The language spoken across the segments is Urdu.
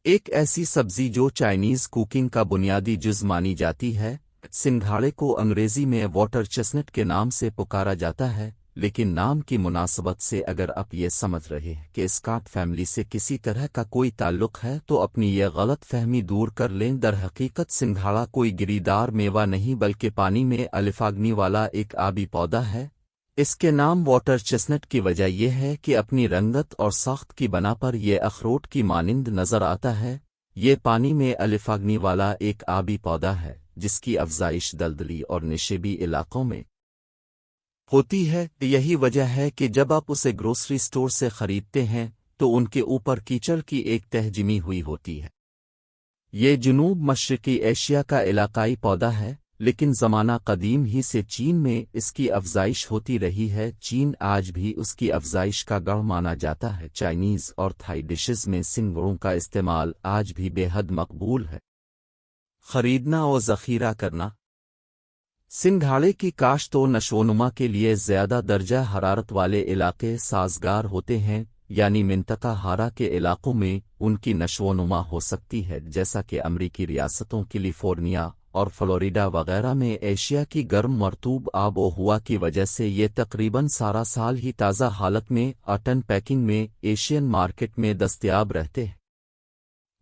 ایک ایسی سبزی جو چائنیز کوکنگ کا بنیادی جز مانی جاتی ہے۔ سنگھاڑے کو انگریزی میں واٹر چیسنٹ کے نام سے پکارا جاتا ہے، لیکن نام کی مناسبت سے اگر آپ یہ سمجھ رہے ہیں کہ اسکاٹ فیملی سے کسی طرح کا کوئی تعلق ہے تو اپنی یہ غلط فہمی دور کر لیں۔ در حقیقت سنگھاڑا کوئی گری دار میوہ نہیں بلکہ پانی میں الفاگنی والا ایک آبی پودا ہے۔ اس کے نام واٹر چیسنٹ کی وجہ یہ ہے کہ اپنی رنگت اور ساخت کی بنا پر یہ اخروٹ کی مانند نظر آتا ہے۔ یہ پانی میں الفاگنی والا ایک آبی پودا ہے جس کی افزائش دلدلی اور نشیبی علاقوں میں ہوتی ہے۔ یہی وجہ ہے کہ جب آپ اسے گروسری سٹور سے خریدتے ہیں تو ان کے اوپر کیچڑ کی ایک تہ جمی ہوئی ہوتی ہے۔ یہ جنوب مشرقی ایشیا کا علاقائی پودا ہے، لیکن زمانہ قدیم ہی سے چین میں اس کی افزائش ہوتی رہی ہے۔ چین آج بھی اس کی افزائش کا گڑھ مانا جاتا ہے۔ چائنیز اور تھائی ڈشز میں سنگھڑوں کا استعمال آج بھی بے حد مقبول ہے۔ خریدنا اور ذخیرہ کرنا۔ سنگھاڑے کی کاشت و نشوونما کے لیے زیادہ درجہ حرارت والے علاقے سازگار ہوتے ہیں، یعنی منطقہ حارہ کے علاقوں میں ان کی نشوونما ہو سکتی ہے، جیسا کہ امریکی ریاستوں کیلیفورنیا اور فلوریڈا وغیرہ میں۔ ایشیا کی گرم مرطوب آب و ہوا کی وجہ سے یہ تقریباً سارا سال ہی تازہ حالت میں اٹن پیکنگ میں ایشین مارکیٹ میں دستیاب رہتے ہیں،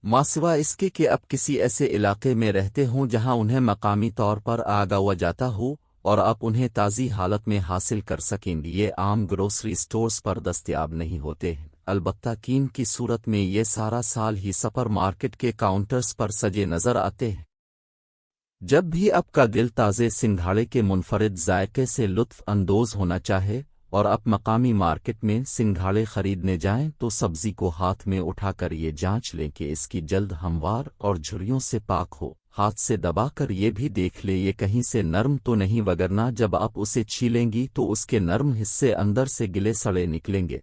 ماسوا اس کے کہ اب کسی ایسے علاقے میں رہتے ہوں جہاں انہیں مقامی طور پر آگاوا جاتا ہو اور آپ انہیں تازی حالت میں حاصل کر سکیں گے۔ یہ عام گروسری سٹورز پر دستیاب نہیں ہوتے ہیں، البتہ کین کی صورت میں یہ سارا سال ہی سپر مارکیٹ کے کاؤنٹرز پر سجے نظر آتے ہیں۔ جب بھی آپ کا دل تازے سنگھاڑے کے منفرد ذائقے سے لطف اندوز ہونا چاہے اور آپ مقامی مارکیٹ میں سنگھاڑے خریدنے جائیں تو سبزی کو ہاتھ میں اٹھا کر یہ جانچ لیں کہ اس کی جلد ہموار اور جھریوں سے پاک ہو۔ ہاتھ سے دبا کر یہ بھی دیکھ لیں یہ کہیں سے نرم تو نہیں، وگرنہ جب آپ اسے چھیلیں گی تو اس کے نرم حصے اندر سے گلے سڑے نکلیں گے۔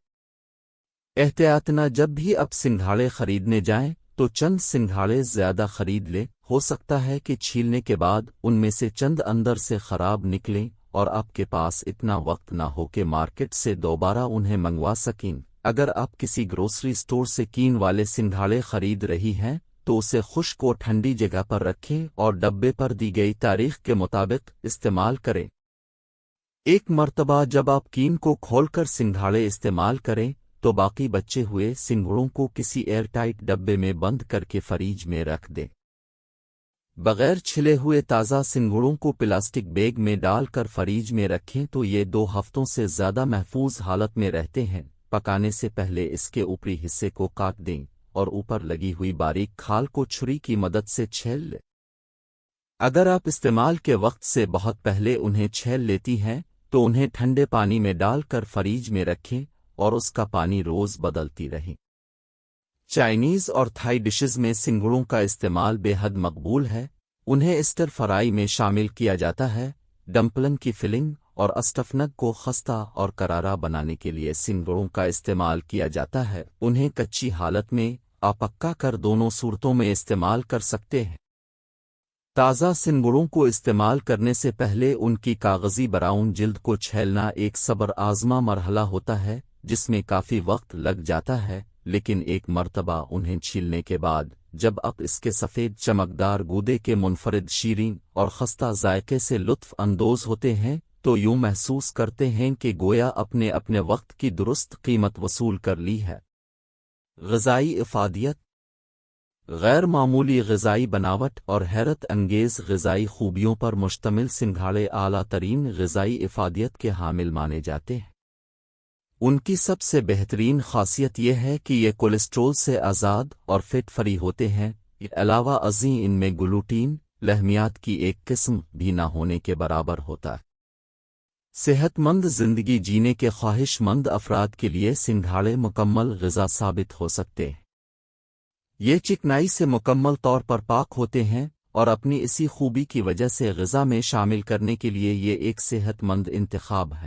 احتیاطاً جب بھی آپ سنگھاڑے خریدنے جائیں تو چند سنگھاڑے زیادہ خرید لیں، ہو سکتا ہے کہ چھیلنے کے بعد ان میں سے چند اندر سے خراب نکلیں اور آپ کے پاس اتنا وقت نہ ہو کہ مارکیٹ سے دوبارہ انہیں منگوا سکیں۔ اگر آپ کسی گروسری سٹور سے کین والے سنگھاڑے خرید رہی ہیں تو اسے خشک و ٹھنڈی جگہ پر رکھیں اور ڈبے پر دی گئی تاریخ کے مطابق استعمال کریں۔ ایک مرتبہ جب آپ کین کو کھول کر سنگھاڑے استعمال کریں تو باقی بچے ہوئے سنگھڑوں کو کسی ایئر ٹائٹ ڈبے میں بند کر کے فریج میں رکھ دیں۔ بغیر چھلے ہوئے تازہ سنگھڑوں کو پلاسٹک بیگ میں ڈال کر فریج میں رکھیں تو یہ 2 ہفتوں سے زیادہ محفوظ حالت میں رہتے ہیں۔ پکانے سے پہلے اس کے اوپری حصے کو کاٹ دیں اور اوپر لگی ہوئی باریک کھال کو چھری کی مدد سے چھیل لیں۔ اگر آپ استعمال کے وقت سے بہت پہلے انہیں چھیل لیتی ہیں تو انہیں ٹھنڈے پانی میں ڈال کر فریج میں رکھیں اور اس کا پانی روز بدلتی رہیں۔ چائنیز اور تھائی ڈشز میں سنگھڑوں کا استعمال بے حد مقبول ہے۔ انہیں اسٹر فرائی میں شامل کیا جاتا ہے۔ ڈمپلنگ کی فلنگ اور اسٹفنگ کو خستہ اور کرارا بنانے کے لیے سنگھڑوں کا استعمال کیا جاتا ہے۔ انہیں کچی حالت میں پکا کر دونوں صورتوں میں استعمال کر سکتے ہیں۔ تازہ سنگھڑوں کو استعمال کرنے سے پہلے ان کی کاغذی براؤن جلد کو چھیلنا ایک صبر آزما مرحلہ ہوتا ہے جس میں کافی وقت لگ جاتا ہے، لیکن ایک مرتبہ انہیں چھیلنے کے بعد جب آپ اس کے سفید چمکدار گودے کے منفرد شیریں اور خستہ ذائقے سے لطف اندوز ہوتے ہیں تو یوں محسوس کرتے ہیں کہ گویا اپنے وقت کی درست قیمت وصول کر لی ہے۔ غذائی افادیت۔ غیر معمولی غذائی بناوٹ اور حیرت انگیز غذائی خوبیوں پر مشتمل سنگھاڑے اعلیٰ ترین غذائی افادیت کے حامل مانے جاتے ہیں۔ ان کی سب سے بہترین خاصیت یہ ہے کہ یہ کولیسٹرول سے آزاد اور فیٹ فری ہوتے ہیں۔ علاوہ ازیں ان میں گلوٹین، لحمیات کی ایک قسم بھی نہ ہونے کے برابر ہوتا ہے۔ صحت مند زندگی جینے کے خواہش مند افراد کے لیے سنگھاڑے مکمل غذا ثابت ہو سکتے ہیں۔ یہ چکنائی سے مکمل طور پر پاک ہوتے ہیں اور اپنی اسی خوبی کی وجہ سے غذا میں شامل کرنے کے لیے یہ ایک صحت مند انتخاب ہے۔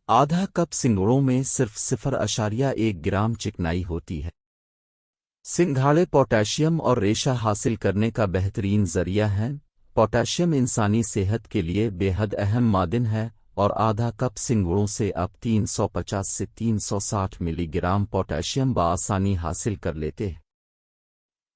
آدھا کپ سنگھڑوں میں صرف 0.1 گرام چکنائی ہوتی ہے۔ سنگھاڑے پوٹاشیم اور ریشہ حاصل کرنے کا بہترین ذریعہ ہیں۔ پوٹاشیم انسانی صحت کے لیے بے حد اہم معدن ہے اور آدھا کپ سنگھڑوں سے آپ 350 سے 360 ملی گرام پوٹاشیم بآسانی حاصل کر لیتے ہیں۔